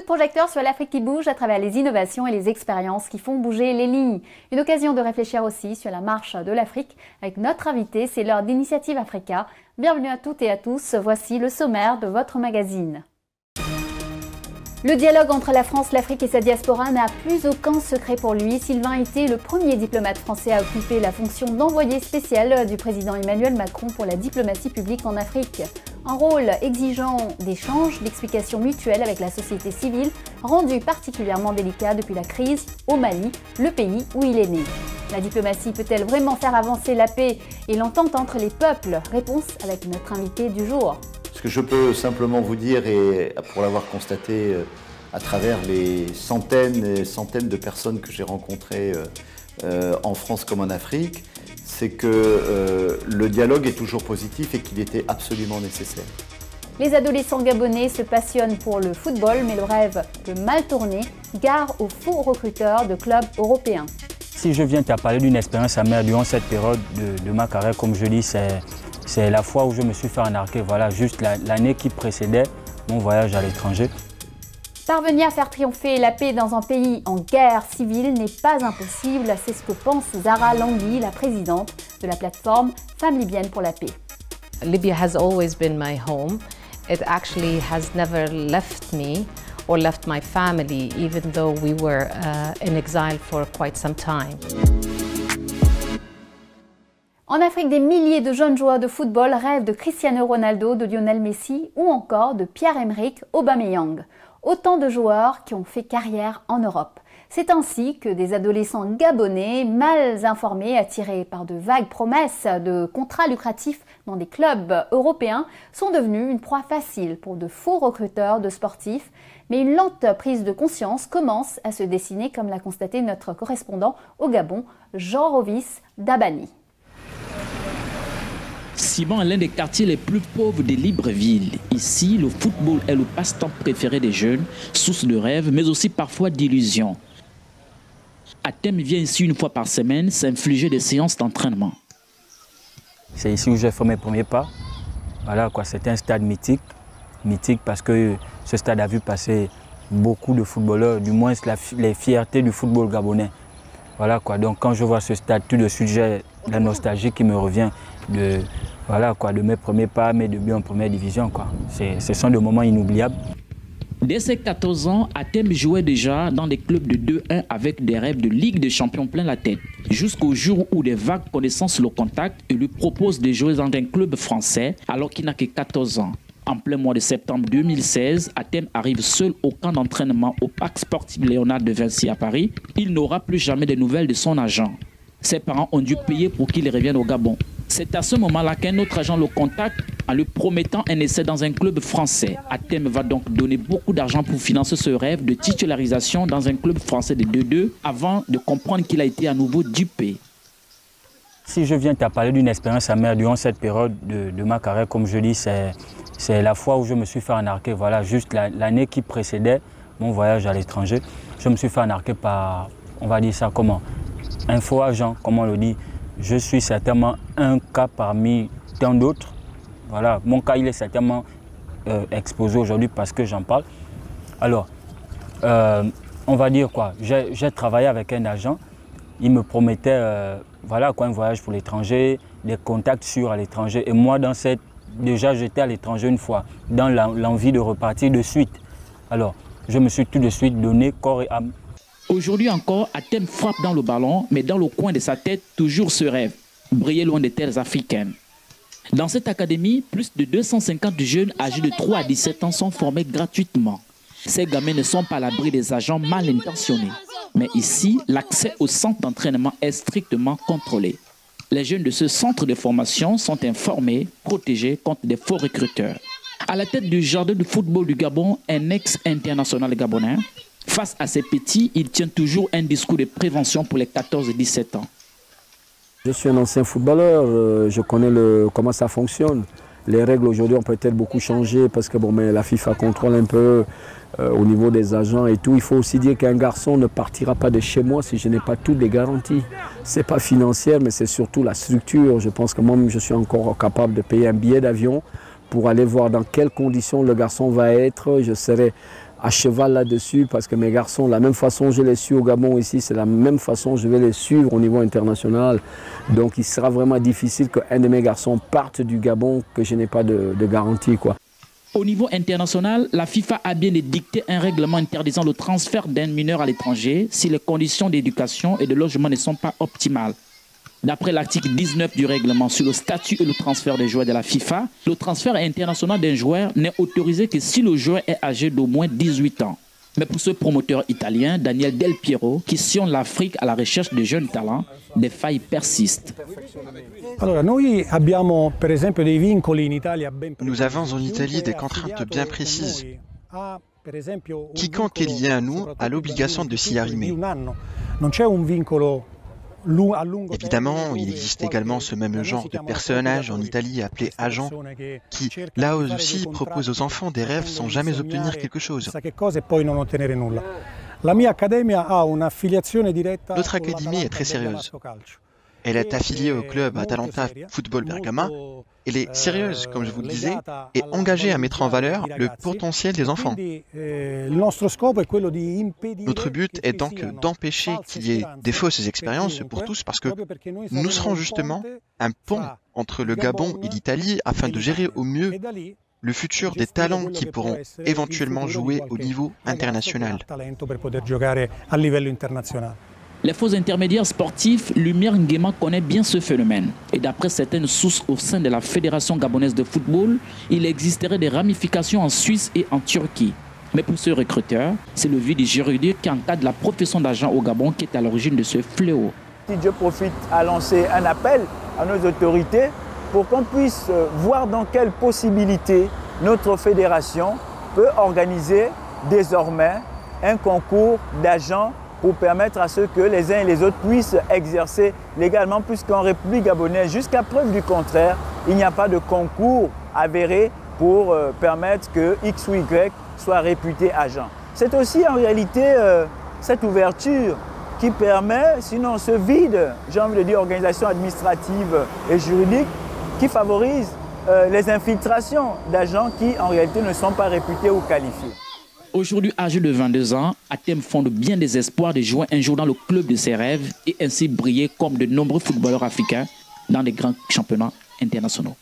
de projecteur sur l'Afrique qui bouge à travers les innovations et les expériences qui font bouger les lignes. Une occasion de réfléchir aussi sur la marche de l'Afrique avec notre invité, c'est l'heure d'Initiative Africa. Bienvenue à toutes et à tous, voici le sommaire de votre magazine. Le dialogue entre la France, l'Afrique et sa diaspora n'a plus aucun secret pour lui. Sylvain était le premier diplomate français à occuper la fonction d'envoyé spécial du président Emmanuel Macron pour la diplomatie publique en Afrique. Un rôle exigeant d'échanges, d'explications mutuelles avec la société civile, rendu particulièrement délicat depuis la crise au Mali, le pays où il est né. La diplomatie peut-elle vraiment faire avancer la paix et l'entente entre les peuples? Réponse avec notre invité du jour. Ce que je peux simplement vous dire, et pour l'avoir constaté à travers les centaines et centaines de personnes que j'ai rencontrées en France comme en Afrique, c'est que le dialogue est toujours positif et qu'il était absolument nécessaire. Les adolescents gabonais se passionnent pour le football, mais le rêve peut mal tourner, gare aux faux recruteurs de clubs européens. Si je viens te parler d'une expérience amère durant cette période de ma carrière, comme je dis, c'est la fois où je me suis fait arnaquer, voilà, juste l'année qui précédait mon voyage à l'étranger. Parvenir à faire triompher la paix dans un pays en guerre civile n'est pas impossible, c'est ce que pense Zara Langui, la présidente de la plateforme Femmes Libyennes pour la paix. Libya has always been my home. It actually has never left me or left my family, even though we were in exile for quite some time. En Afrique, des milliers de jeunes joueurs de football rêvent de Cristiano Ronaldo, de Lionel Messi ou encore de Pierre-Emerick Aubameyang. Autant de joueurs qui ont fait carrière en Europe. C'est ainsi que des adolescents gabonais, mal informés, attirés par de vagues promesses de contrats lucratifs dans des clubs européens, sont devenus une proie facile pour de faux recruteurs de sportifs. Mais une lente prise de conscience commence à se dessiner, comme l'a constaté notre correspondant au Gabon, Jean Rovis Dabani. Simon est l'un des quartiers les plus pauvres de Libreville. Ici, le football est le passe-temps préféré des jeunes, source de rêves, mais aussi parfois d'illusions. Atem vient ici une fois par semaine s'infliger des séances d'entraînement. C'est ici où j'ai fait mes premiers pas. Voilà, quoi, c'était un stade mythique. Mythique parce que ce stade a vu passer beaucoup de footballeurs, du moins les fiertés du football gabonais. Voilà, quoi. Donc quand je vois ce stade, tout de suite j'ai la nostalgie qui me revient de, voilà, quoi, de mes premiers pas, mes débuts en première division, quoi. Ce sont des moments inoubliables. Dès ses 14 ans, Atem jouait déjà dans des clubs de 2-1 avec des rêves de Ligue des Champions plein la tête. Jusqu'au jour où des vagues connaissances le contactent et lui proposent de jouer dans un club français alors qu'il n'a que 14 ans. En plein mois de septembre 2016, Atem arrive seul au camp d'entraînement au parc sportif Léonard de Vinci à Paris. Il n'aura plus jamais de nouvelles de son agent. Ses parents ont dû payer pour qu'il revienne au Gabon. C'est à ce moment-là qu'un autre agent le contacte en lui promettant un essai dans un club français. Atem va donc donner beaucoup d'argent pour financer ce rêve de titularisation dans un club français de 2-2 avant de comprendre qu'il a été à nouveau dupé. Si je viens te parler d'une expérience amère durant cette période de ma carrière, comme je dis, c'est la fois où je me suis fait arnaquer, voilà, juste l'année qui précédait mon voyage à l'étranger. Je me suis fait arnaquer par, on va dire ça comment, un faux agent, comme on le dit. Je suis certainement un cas parmi tant d'autres. Voilà, mon cas, il est certainement exposé aujourd'hui parce que j'en parle. Alors, on va dire quoi, j'ai travaillé avec un agent. Il me promettait voilà, quoi, un voyage pour l'étranger, des contacts sûrs à l'étranger. Et moi, déjà, j'étais à l'étranger une fois, dans l'envie de repartir de suite. Alors, je me suis tout de suite donné corps et âme. Aujourd'hui encore, Atem frappe dans le ballon, mais dans le coin de sa tête, toujours ce rêve, briller loin des terres africaines. Dans cette académie, plus de 250 jeunes âgés de 3 à 17 ans sont formés gratuitement. Ces gamins ne sont pas à l'abri des agents mal intentionnés. Mais ici, l'accès au centre d'entraînement est strictement contrôlé. Les jeunes de ce centre de formation sont informés, protégés contre des faux recruteurs. À la tête du jardin de football du Gabon, un ex-international gabonais. Face à ces petits, il tient toujours un discours de prévention pour les 14 et 17 ans. Je suis un ancien footballeur, je connais comment ça fonctionne. Les règles aujourd'hui ont peut-être beaucoup changé parce que bon, mais la FIFA contrôle un peu au niveau des agents et tout. Il faut aussi dire qu'un garçon ne partira pas de chez moi si je n'ai pas toutes les garanties. Ce n'est pas financière, mais c'est surtout la structure. Je pense que moi-même, je suis encore capable de payer un billet d'avion pour aller voir dans quelles conditions le garçon va être. Je serai à cheval là-dessus parce que mes garçons, la même façon je les suis au Gabon ici, c'est la même façon je vais les suivre au niveau international. Donc il sera vraiment difficile qu'un de mes garçons parte du Gabon que je n'ai pas de garantie, quoi. Au niveau international, la FIFA a bien édicté un règlement interdisant le transfert d'un mineur à l'étranger si les conditions d'éducation et de logement ne sont pas optimales. D'après l'article 19 du règlement sur le statut et le transfert des joueurs de la FIFA, le transfert international d'un joueur n'est autorisé que si le joueur est âgé d'au moins 18 ans. Mais pour ce promoteur italien, Daniel Del Piero, qui sillonne l'Afrique à la recherche de jeunes talents, des failles persistent. Nous avons en Italie des contraintes bien précises. Quiconque est lié à nous a l'obligation de s'y arrimer. Évidemment, il existe également ce même genre de personnage en Italie appelé agent qui, là aussi, propose aux enfants des rêves sans jamais obtenir quelque chose. Notre académie est très sérieuse. Elle est affiliée au club Atalanta Football Bergama. Elle est sérieuse, comme je vous le disais, et engagée à mettre en valeur le potentiel des enfants. Notre but est donc d'empêcher qu'il y ait des fausses expériences pour tous, parce que nous serons justement un pont entre le Gabon et l'Italie afin de gérer au mieux le futur des talents qui pourront éventuellement jouer au niveau international. Les faux intermédiaires sportifs, Lumière Nguema connaît bien ce phénomène. Et d'après certaines sources au sein de la Fédération gabonaise de football, il existerait des ramifications en Suisse et en Turquie. Mais pour ce recruteur, c'est le vide juridique qui encadre la profession d'agent au Gabon qui est à l'origine de ce fléau. Je profite à lancer un appel à nos autorités pour qu'on puisse voir dans quelles possibilités notre fédération peut organiser désormais un concours d'agents pour permettre à ce que les uns et les autres puissent exercer légalement, puisqu'en République gabonaise, jusqu'à preuve du contraire, il n'y a pas de concours avéré pour permettre que X ou Y soit réputé agent. C'est aussi en réalité cette ouverture qui permet, sinon ce vide, j'ai envie de dire organisation administrative et juridique, qui favorise les infiltrations d'agents qui en réalité ne sont pas réputés ou qualifiés. Aujourd'hui âgé de 22 ans, Atem fonde bien des espoirs de jouer un jour dans le club de ses rêves et ainsi briller comme de nombreux footballeurs africains dans les grands championnats internationaux.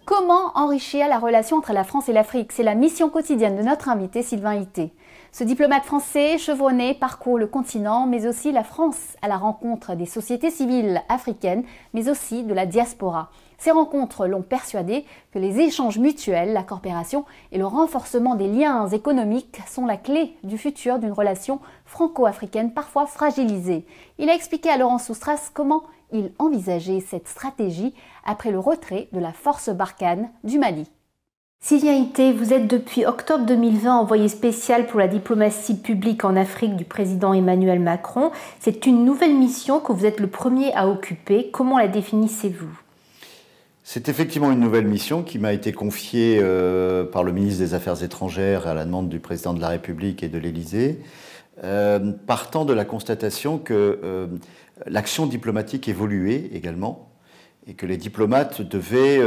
Comment enrichir la relation entre la France et l'Afrique? C'est la mission quotidienne de notre invité Sylvain Ité. Ce diplomate français chevronné parcourt le continent, mais aussi la France, à la rencontre des sociétés civiles africaines, mais aussi de la diaspora. Ces rencontres l'ont persuadé que les échanges mutuels, la coopération et le renforcement des liens économiques sont la clé du futur d'une relation franco-africaine parfois fragilisée. Il a expliqué à Laurent Soustras comment il envisageait cette stratégie après le retrait de la force Barkhane du Mali. Sylvain Ité, vous êtes depuis octobre 2020 envoyé spécial pour la diplomatie publique en Afrique du président Emmanuel Macron. C'est une nouvelle mission que vous êtes le premier à occuper. Comment la définissez-vous ? C'est effectivement une nouvelle mission qui m'a été confiée par le ministre des Affaires étrangères à la demande du président de la République et de l'Élysée, partant de la constatation que l'action diplomatique évoluait également et que les diplomates devaient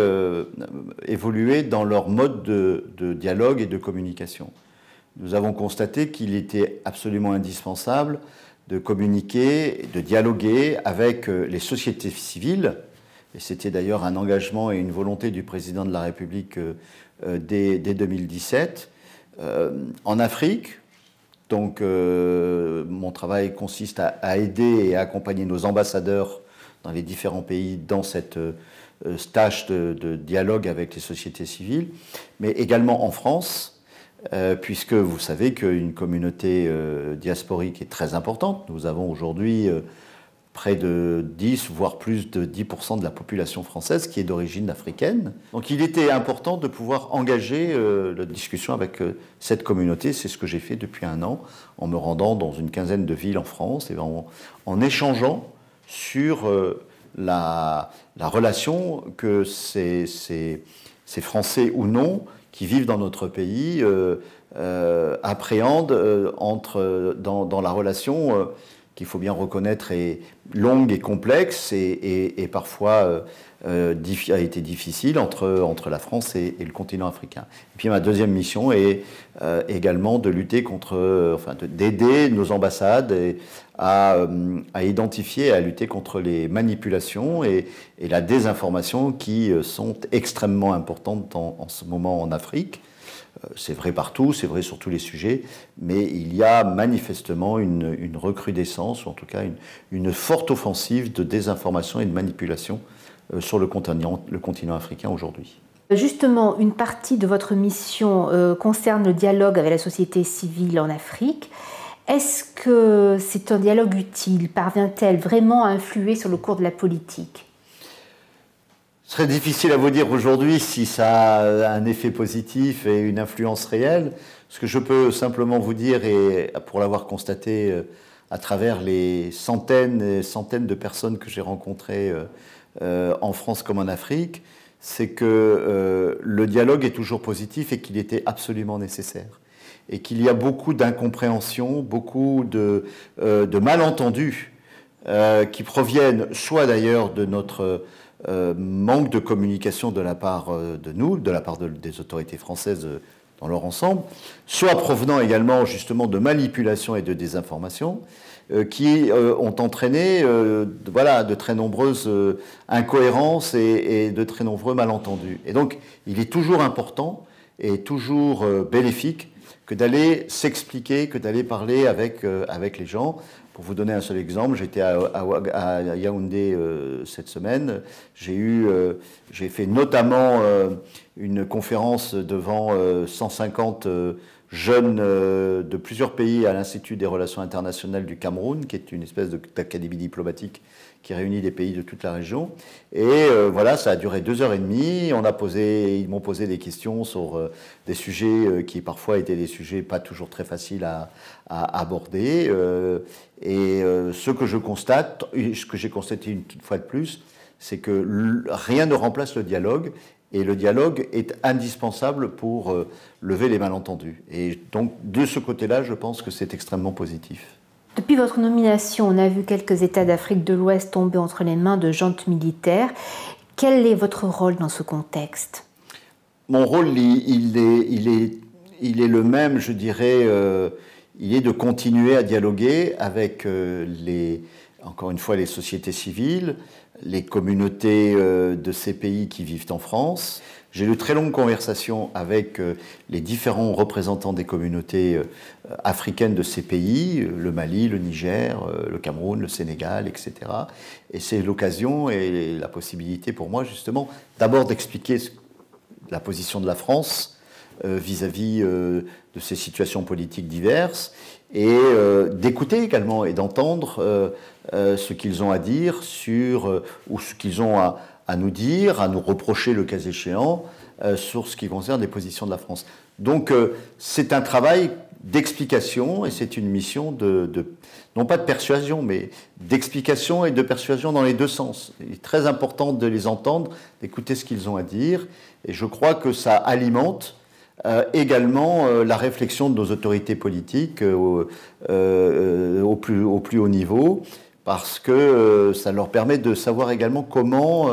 évoluer dans leur mode de dialogue et de communication. Nous avons constaté qu'il était absolument indispensable de communiquer, de dialoguer avec les sociétés civiles. Et c'était d'ailleurs un engagement et une volonté du président de la République dès 2017. En Afrique, donc mon travail consiste à aider et à accompagner nos ambassadeurs dans les différents pays dans cette tâche de dialogue avec les sociétés civiles, mais également en France, puisque vous savez qu'une communauté diasporique est très importante. Nous avons aujourd'hui près de 10, voire plus de 10% de la population française qui est d'origine africaine. Donc il était important de pouvoir engager la discussion avec cette communauté. C'est ce que j'ai fait depuis un an, en me rendant dans une quinzaine de villes en France et en échangeant sur la relation que ces Français ou non qui vivent dans notre pays appréhendent dans la relation qu'il faut bien reconnaître est longue et complexe et parfois a été difficile entre la France et le continent africain. Et puis ma deuxième mission est également de lutter d'aider nos ambassades à identifier et à lutter contre les manipulations et la désinformation qui sont extrêmement importantes en ce moment en Afrique. C'est vrai partout, c'est vrai sur tous les sujets, mais il y a manifestement une recrudescence, ou en tout cas une forte offensive de désinformation et de manipulation sur le continent africain aujourd'hui. Justement, une partie de votre mission concerne le dialogue avec la société civile en Afrique. Est-ce que c'est un dialogue utile? Parvient-elle vraiment à influer sur le cours de la politique? Ce serait difficile à vous dire aujourd'hui si ça a un effet positif et une influence réelle. Ce que je peux simplement vous dire, et pour l'avoir constaté à travers les centaines et centaines de personnes que j'ai rencontrées en France comme en Afrique, c'est que le dialogue est toujours positif et qu'il était absolument nécessaire. Et qu'il y a beaucoup d'incompréhension, beaucoup de malentendus qui proviennent soit d'ailleurs de notre manque de communication de la part de nous, de la part des autorités françaises dans leur ensemble, soit provenant également justement de manipulations et de désinformation qui ont entraîné de très nombreuses incohérences et de très nombreux malentendus. Et donc il est toujours important et toujours bénéfique que d'aller s'expliquer, que d'aller parler avec les gens. Pour vous donner un seul exemple, j'étais à Yaoundé cette semaine. J'ai fait notamment une conférence devant 150 jeunes de plusieurs pays à l'Institut des Relations Internationales du Cameroun, qui est une espèce d'académie diplomatique qui réunit des pays de toute la région. Et voilà, ça a duré 2h30. Ils m'ont posé des questions sur des sujets qui parfois étaient des sujets pas toujours très faciles à aborder. Ce que je constate, ce que j'ai constaté une fois de plus, c'est que rien ne remplace le dialogue. Et le dialogue est indispensable pour lever les malentendus. Et donc, de ce côté-là, je pense que c'est extrêmement positif. Depuis votre nomination, on a vu quelques États d'Afrique de l'Ouest tomber entre les mains de juntes militaires. Quel est votre rôle dans ce contexte? Mon rôle, il est le même, je dirais. Il est de continuer à dialoguer avec encore une fois, les sociétés civiles, les communautés de ces pays qui vivent en France. J'ai eu de très longues conversations avec les différents représentants des communautés africaines de ces pays, le Mali, le Niger, le Cameroun, le Sénégal, etc. Et c'est l'occasion et la possibilité pour moi, justement, d'abord d'expliquer la position de la France vis-à-vis de ces situations politiques diverses et d'écouter également et d'entendre ce qu'ils ont à dire ou ce qu'ils ont à nous dire, à nous reprocher le cas échéant sur ce qui concerne les positions de la France. Donc c'est un travail d'explication et c'est une mission non pas de persuasion, mais d'explication et de persuasion dans les deux sens. Il est très important de les entendre, d'écouter ce qu'ils ont à dire et je crois que ça alimente également la réflexion de nos autorités politiques au plus haut niveau, parce que ça leur permet de savoir également comment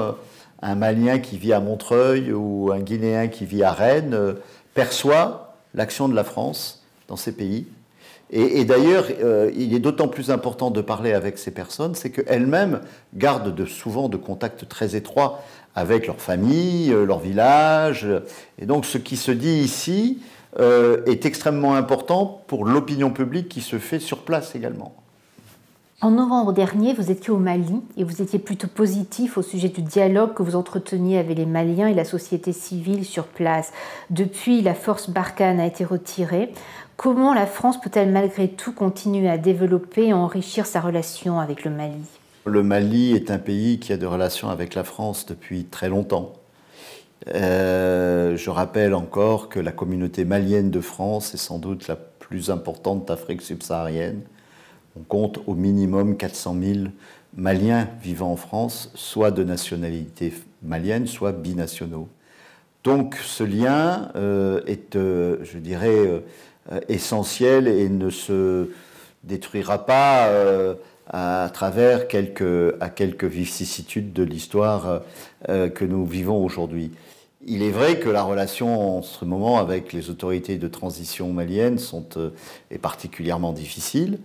un Malien qui vit à Montreuil ou un Guinéen qui vit à Rennes perçoit l'action de la France dans ces pays. Et d'ailleurs, il est d'autant plus important de parler avec ces personnes, c'est qu'elles-mêmes gardent souvent de contacts très étroits avec leur famille, leur village. Et donc ce qui se dit ici est extrêmement important pour l'opinion publique qui se fait sur place également. En novembre dernier, vous étiez au Mali et vous étiez plutôt positif au sujet du dialogue que vous entreteniez avec les Maliens et la société civile sur place. Depuis, la force Barkhane a été retirée. Comment la France peut-elle malgré tout continuer à développer et enrichir sa relation avec le Mali ? Le Mali est un pays qui a des relations avec la France depuis très longtemps. Je rappelle encore que la communauté malienne de France est sans doute la plus importante d'Afrique subsaharienne. On compte au minimum 400 000 Maliens vivant en France, soit de nationalité malienne, soit binationaux. Donc ce lien est, je dirais, essentiel et ne se détruira pas à travers quelques vicissitudes de l'histoire que nous vivons aujourd'hui. Il est vrai que la relation en ce moment avec les autorités de transition maliennes est particulièrement difficile.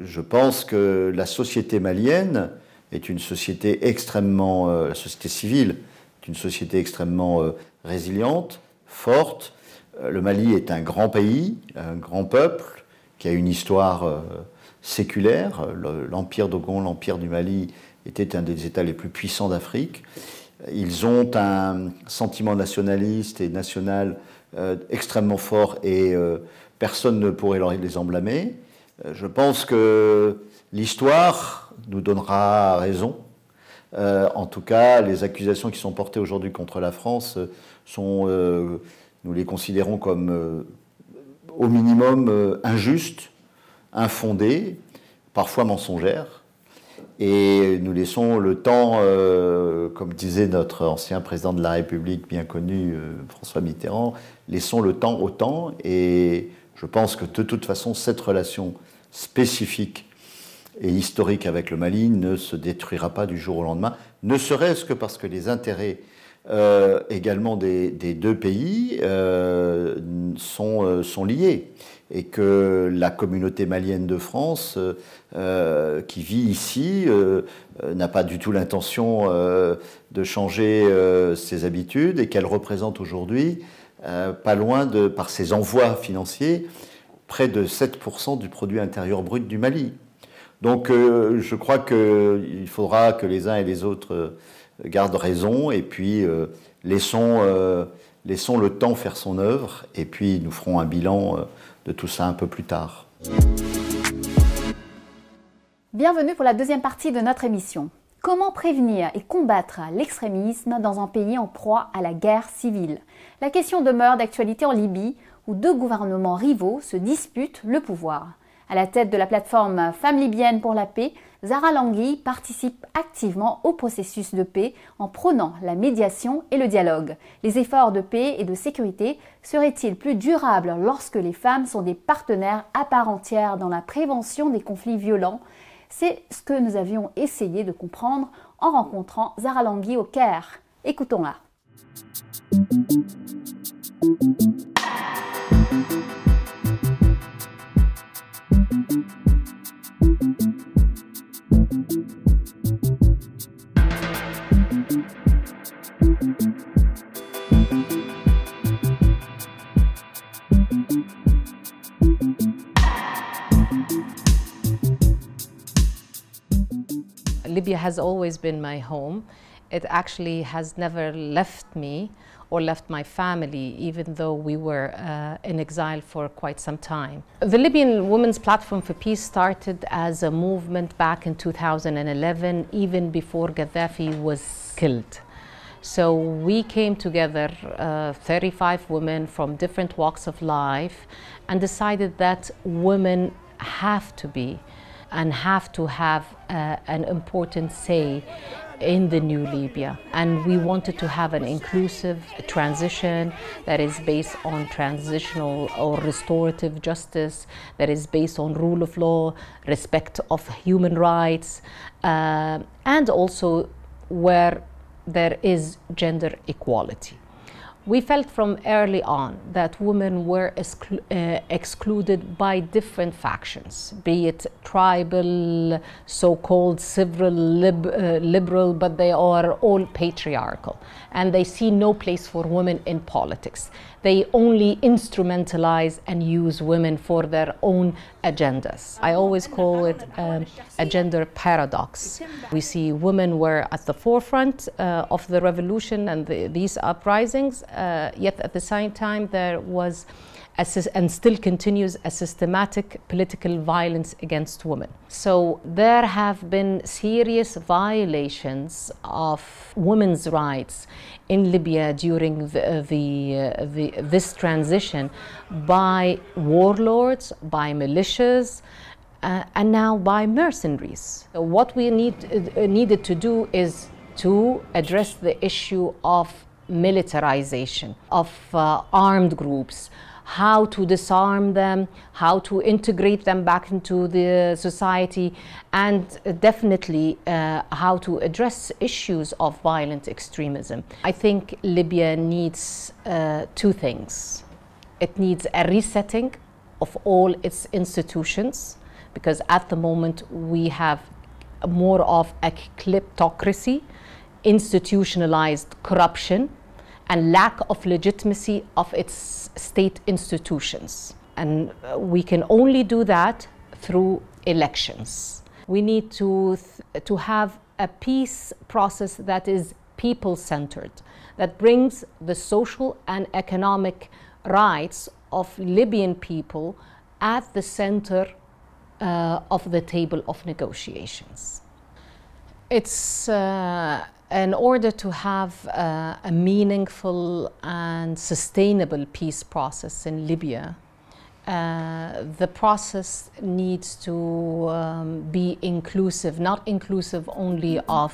Je pense que la société malienne est une société la société civile est une société extrêmement résiliente, forte. Le Mali est un grand pays, un grand peuple qui a une histoire séculaire. L'Empire d'Ogon, l'Empire du Mali, était un des États les plus puissants d'Afrique. Ils ont un sentiment nationaliste et national extrêmement fort et personne ne pourrait les en blâmer. Je pense que l'histoire nous donnera raison. En tout cas, les accusations qui sont portées aujourd'hui contre la France nous les considérons comme au minimum injustes, infondées, parfois mensongères. Et nous laissons le temps, comme disait notre ancien président de la République bien connu, François Mitterrand, laissons le temps au temps. Et je pense que de toute façon, cette relation spécifique et historique avec le Mali ne se détruira pas du jour au lendemain, ne serait-ce que parce que les intérêts également des deux pays sont liés. Et que la communauté malienne de France qui vit ici n'a pas du tout l'intention de changer ses habitudes et qu'elle représente aujourd'hui pas loin par ses envois financiers, près de 7% du produit intérieur brut du Mali. Donc je crois qu'il faudra que les uns et les autres gardent raison et puis laissons le temps faire son œuvre et puis nous ferons un bilan de tout ça un peu plus tard. Bienvenue pour la deuxième partie de notre émission. Comment prévenir et combattre l'extrémisme dans un pays en proie à la guerre civile? La question demeure d'actualité en Libye, où deux gouvernements rivaux se disputent le pouvoir. À la tête de la plateforme Femmes libyennes pour la paix, Zahra Langui participe activement au processus de paix en prônant la médiation et le dialogue. Les efforts de paix et de sécurité seraient-ils plus durables lorsque les femmes sont des partenaires à part entière dans la prévention des conflits violents? C'est ce que nous avions essayé de comprendre en rencontrant Zahra Langui au Caire. Écoutons-la. Libya has always been my home. It actually has never left me or left my family, even though we were in exile for quite some time. The Libyan Women's Platform for Peace started as a movement back in 2011, even before Gaddafi was killed. So we came together, 35 women from different walks of life, and decided that women have to be and have to have an important say in the new Libya. And we wanted to have an inclusive transition that is based on transitional or restorative justice, that is based on rule of law, respect of human rights, and also where there is gender equality. We felt from early on that women were excluded by different factions, be it tribal, so-called civil liberal, but they are all patriarchal. And they see no place for women in politics. They only instrumentalize and use women for their own agendas. I always call it a gender paradox. We see women were at the forefront of the revolution and these uprisings, yet at the same time there was and still continues a systematic political violence against women. So there have been serious violations of women's rights in Libya during this transition by warlords, by militias, and now by mercenaries. So what we needed to do is to address the issue of militarization, of armed groups. how to disarm them, how to integrate them back into the society, and definitely how to address issues of violent extremism. I think Libya needs two things. It needs a resetting of all its institutions, because at the moment we have more of a kleptocracy, institutionalized corruption, and lack of legitimacy of its state institutions. And we can only do that through elections. We need to have a peace process that is people-centered, that brings the social and economic rights of Libyan people at the center of the table of negotiations. It's in order to have a meaningful and sustainable peace process in Libya, the process needs to be inclusive, not inclusive only of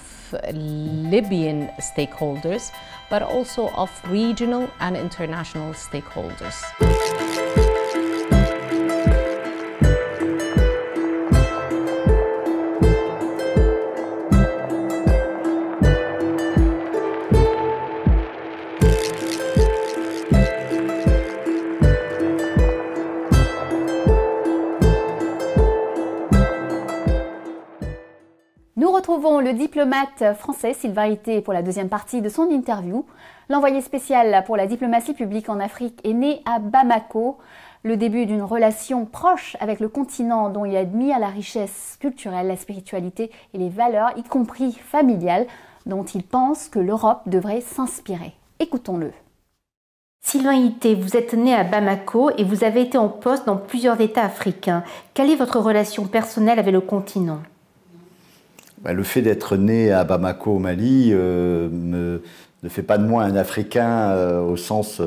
Libyan stakeholders, but also of regional and international stakeholders. Nous retrouvons le diplomate français Sylvain Ité pour la deuxième partie de son interview. L'envoyé spécial pour la diplomatie publique en Afrique est né à Bamako. Le début d'une relation proche avec le continent dont il admire la richesse culturelle, la spiritualité et les valeurs, y compris familiales, dont il pense que l'Europe devrait s'inspirer. Écoutons-le. Sylvain Ité, vous êtes né à Bamako et vous avez été en poste dans plusieurs États africains. Quelle est votre relation personnelle avec le continent ? Le fait d'être né à Bamako, au Mali, ne fait pas de moi un Africain au sens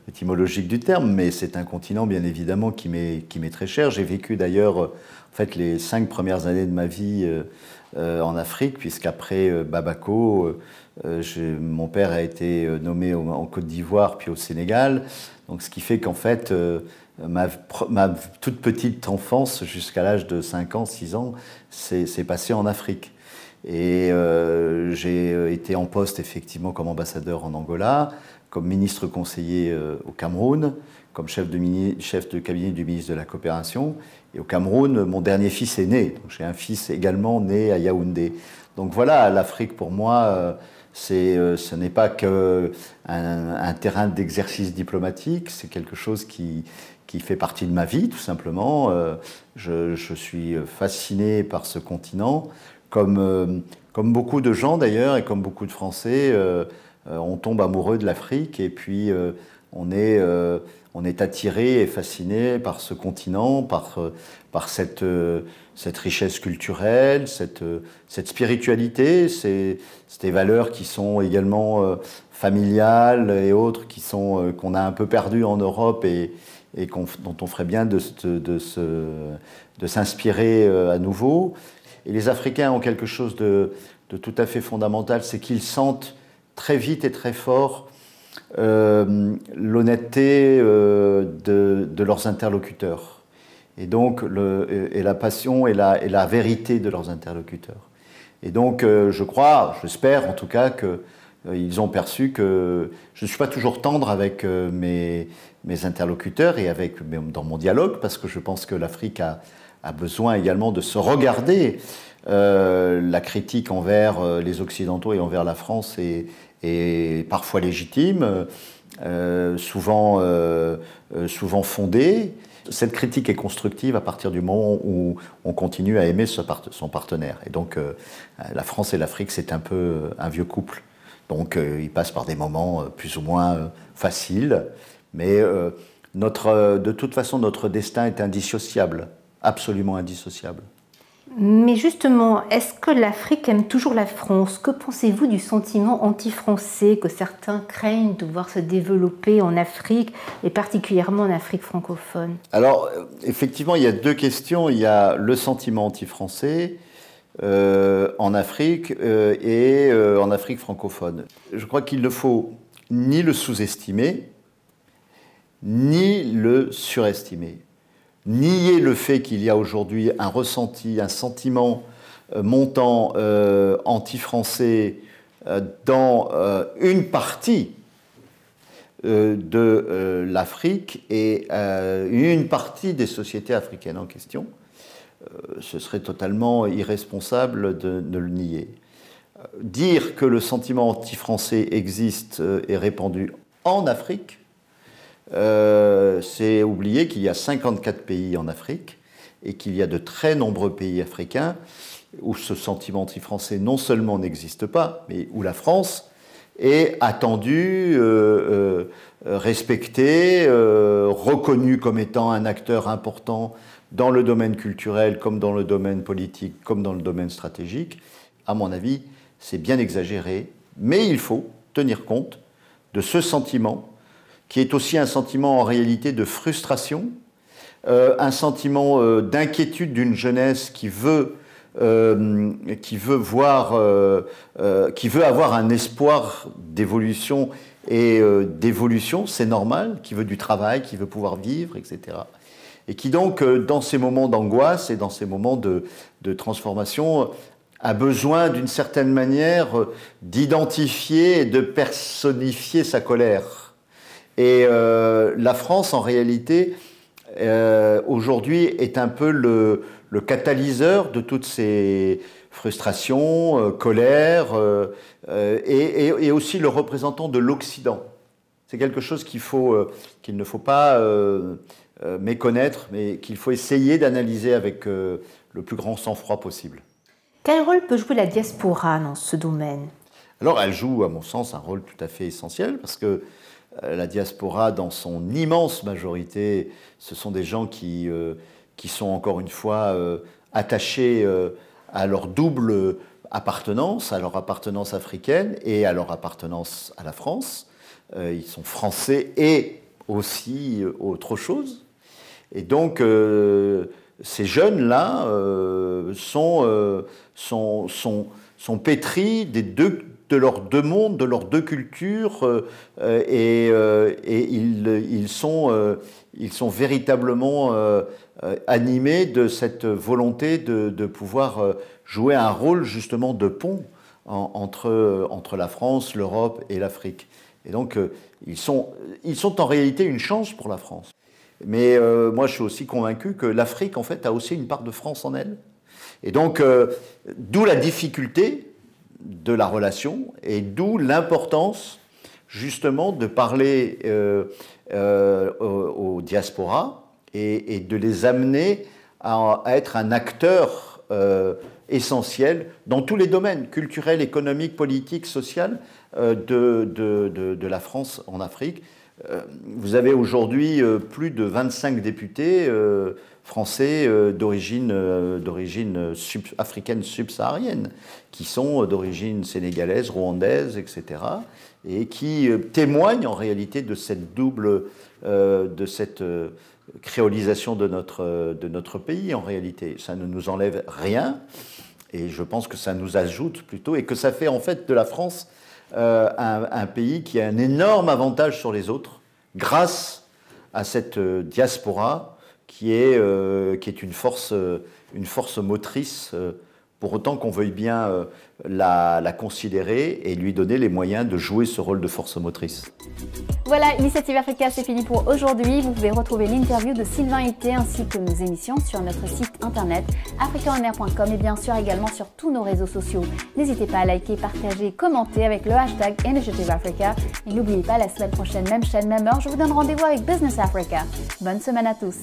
étymologique du terme, mais c'est un continent, bien évidemment, qui m'est très cher. J'ai vécu d'ailleurs en fait, les 5 premières années de ma vie en Afrique, puisqu'après Bamako, mon père a été nommé en Côte d'Ivoire, puis au Sénégal. Donc, ce qui fait qu'en fait, ma toute petite enfance, jusqu'à l'âge de 5 ans, 6 ans, s'est passée en Afrique. Et j'ai été en poste effectivement comme ambassadeur en Angola, comme ministre conseiller au Cameroun, comme chef de cabinet du ministre de la Coopération. Et au Cameroun, mon dernier fils est né. J'ai un fils également né à Yaoundé. Donc voilà, l'Afrique pour moi, ce n'est pas qu'un terrain d'exercice diplomatique, c'est quelque chose qui fait partie de ma vie, tout simplement. Je suis fasciné par ce continent. Comme beaucoup de gens d'ailleurs, et comme beaucoup de Français, on tombe amoureux de l'Afrique et puis on est attiré et fasciné par ce continent, par cette richesse culturelle, cette spiritualité, ces valeurs qui sont également familiales et autres, qu'on a un peu perdues en Europe et dont on ferait bien de s'inspirer à nouveau. Et les Africains ont quelque chose de tout à fait fondamental, c'est qu'ils sentent très vite et très fort l'honnêteté de leurs interlocuteurs. Et donc, la passion et la vérité de leurs interlocuteurs. Et donc, j'espère en tout cas qu'ils ont perçu que je ne suis pas toujours tendre avec mes interlocuteurs et dans mon dialogue, parce que je pense que l'Afrique a besoin également de se regarder. La critique envers les Occidentaux et envers la France est parfois légitime, souvent fondée. Cette critique est constructive à partir du moment où on continue à aimer son partenaire. Et donc la France et l'Afrique, c'est un peu un vieux couple. Donc ils passent par des moments plus ou moins faciles, mais de toute façon, notre destin est indissociable. Absolument indissociable. Mais justement, est-ce que l'Afrique aime toujours la France? Que pensez-vous du sentiment anti-français que certains craignent de voir se développer en Afrique, et particulièrement en Afrique francophone? Alors, effectivement, il y a deux questions. Il y a le sentiment anti-français en Afrique et en Afrique francophone. Je crois qu'il ne faut ni le sous-estimer, ni le surestimer. Nier le fait qu'il y a aujourd'hui un ressenti, un sentiment montant anti-français dans une partie de l'Afrique et une partie des sociétés africaines en question, ce serait totalement irresponsable de le nier. Dire que le sentiment anti-français existe et répandu en Afrique, c'est oublier qu'il y a 54 pays en Afrique et qu'il y a de très nombreux pays africains où ce sentiment anti-français non seulement n'existe pas, mais où la France est attendue, respectée, reconnue comme étant un acteur important dans le domaine culturel, comme dans le domaine politique, comme dans le domaine stratégique. À mon avis, c'est bien exagéré, mais il faut tenir compte de ce sentiment qui est aussi un sentiment en réalité de frustration, un sentiment d'inquiétude d'une jeunesse qui veut avoir un espoir d'évolution et d'évolution, c'est normal, qui veut du travail, qui veut pouvoir vivre, etc. Et qui donc, dans ces moments d'angoisse et dans ces moments de transformation, a besoin d'une certaine manière d'identifier et de personnifier sa colère. Et la France, en réalité, aujourd'hui, est un peu le catalyseur de toutes ces frustrations, colères, et aussi le représentant de l'Occident. C'est quelque chose qu'il ne faut pas méconnaître, mais qu'il faut essayer d'analyser avec le plus grand sang-froid possible. Quel rôle peut jouer la diaspora dans ce domaine? Alors, elle joue, à mon sens, un rôle tout à fait essentiel, parce que la diaspora, dans son immense majorité, ce sont des gens qui sont encore une fois attachés à leur double appartenance, à leur appartenance africaine et à leur appartenance à la France. Ils sont français et aussi autre chose. Et donc, ces jeunes-là sont pétris de leurs deux mondes, de leurs deux cultures, et ils sont véritablement animés de cette volonté de pouvoir jouer un rôle justement de pont entre la France, l'Europe et l'Afrique. Et donc ils sont en réalité une chance pour la France. Mais moi je suis aussi convaincu que l'Afrique en fait a aussi une part de France en elle. Et donc d'où la difficulté de la relation et d'où l'importance justement de parler aux diasporas et de les amener à être un acteur essentiel dans tous les domaines, culturels, économiques, politiques, social, de la France en Afrique. Vous avez aujourd'hui plus de 25 députés français d'origine africaine subsaharienne, qui sont d'origine sénégalaise, rwandaise, etc., et qui témoignent en réalité de cette créolisation de notre pays en réalité. Ça ne nous enlève rien, et je pense que ça nous ajoute plutôt, et que ça fait en fait de la France un pays qui a un énorme avantage sur les autres, grâce à cette diaspora qui est une force motrice, pour autant qu'on veuille bien la considérer et lui donner les moyens de jouer ce rôle de force motrice. Voilà, Initiative Africa, c'est fini pour aujourd'hui. Vous pouvez retrouver l'interview de Sylvain Ité ainsi que nos émissions sur notre site internet africaonair.com et bien sûr également sur tous nos réseaux sociaux. N'hésitez pas à liker, partager, commenter avec le hashtag Initiative Africa. Et n'oubliez pas, la semaine prochaine, même chaîne, même heure, je vous donne rendez-vous avec Business Africa. Bonne semaine à tous.